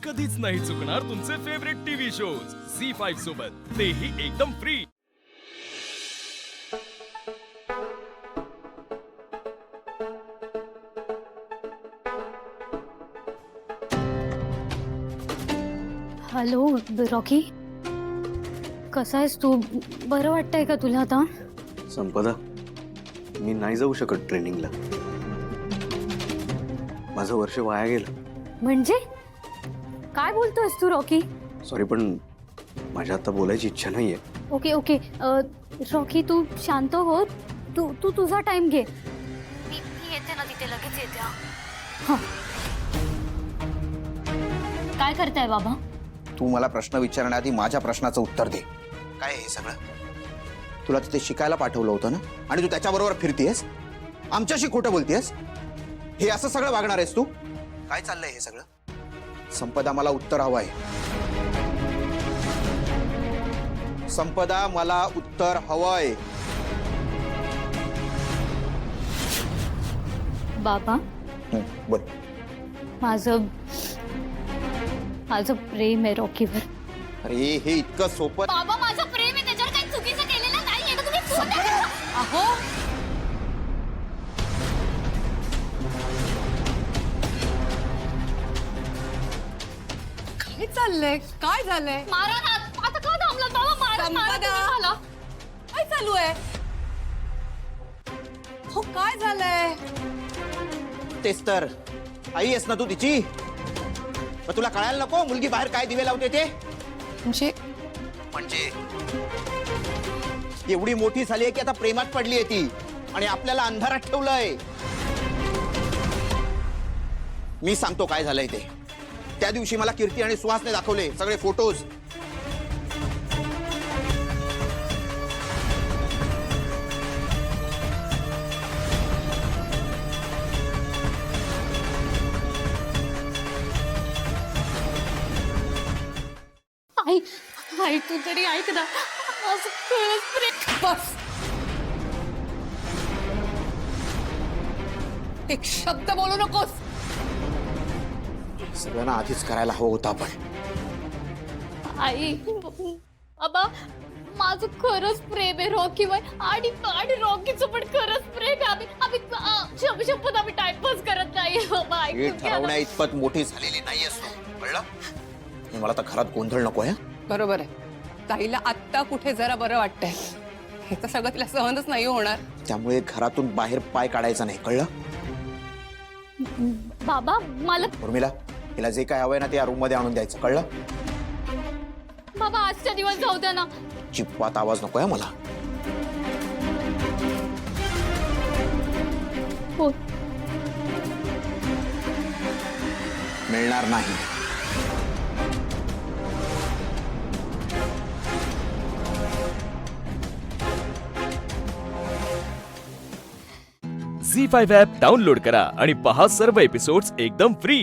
कधीच नाही चुकणार तुमचे फेवरेट टीव्ही शोज झी5 सोबत, तेही एकदम फ्री। हॅलो रॉकी, कसा आहेस तू? बरं वाटतंय का तुला आता? संपदा, मी नाही जाऊ शकत ट्रेनिंगला। माझं वर्ष वाया गेलं। म्हणजे काय बोलतोयस तू रॉकी? सॉरी, पण माझ्या आता बोलायची इच्छा नाहीये। ओके ओके रॉकी तू शांत हो, तू तू तुझा टाइम घे। मी येते ना तिथे, लगेच येते। हां, काय करताय बाबा? तू मला प्रश्न विचारण्याआधी माझ्या प्रश्नाचं उत्तर दे। काय हे सगळं? तुला तिथे शिकायला पाठवलं होतं ना, आणि तू त्याच्याबरोबर फिरतीयस, आमच्याशी खोटं बोलतीयस? हे असं सगळं वागणार आहेस तू? काय चाललंय हे सगळं? संपदा, मला उत्तर हवंय। संपदा, मला उत्तर हवंय। बाबा, बोल। माझं प्रेम आहे रॉकीवर। अरे हे इतकं सोपं? बाबा, माझं प्रेम आहे, त्याच्यावर काही चुकीचं केलेलं नाहीये ना तुम्ही? अहो, काय चाललंय? काय झालंय? मारा ना आता, का थांबलात बाबा? मारा मारा तुम्ही मला। काय चालू आहे? हो, काय झालंय? तेच तर, आई आहेस ना तू तिची? मग तुला कळायला नको मुलगी बाहेर काय दिवे लावते ते? म्हणजे एवढी मोठी झाली आहे की आता प्रेमात पडली आहे ती, आणि आपल्याला अंधारात ठेवलंय। मी सांगतो काय झालंय ते। त्या दिवशी मला कीर्ती आणि सुहासने दाखवले सगळे फोटोज। आई आई, तू तरी ऐक ना, असं खरंच प्रेम। बस, एक शब्द बोलू नकोस। सगळ्यांना आधीच करायला हवं होतं आपण। आई बाबा, माझं खरंच प्रेम आहे रॉकीवर, आणि रॉकीचं पण खरंच प्रेम आहे। आम्ही शपथ आम्ही टाइमपास करत नाही बाबा। हे ठरवण्या इतपत मोठी झालेली नाहीयेस तू, कळलं? मला तर घरात गोंधळ नको आहे। बरोबर आहे, ताईला आत्ता कुठे जरा बरं वाटतंय, हे तर सगळं तिला सहनच नाही होणार। त्यामुळे घरातून बाहेर पाय काढायचा नाही, कळलं? बाबा मला उर्मिला, तिला जे काय हवंय ना ते या रूम मध्ये आणून द्यायचं, कळलं? बाबा आजच्या दिवस जाऊ द्या ना। चिप्पात आवाज नको आहे मला। हो, मिळणार नाही। झी5 ॲप डाउनलोड करा आणि पहा सर्व एपिसोड्स एकदम फ्री।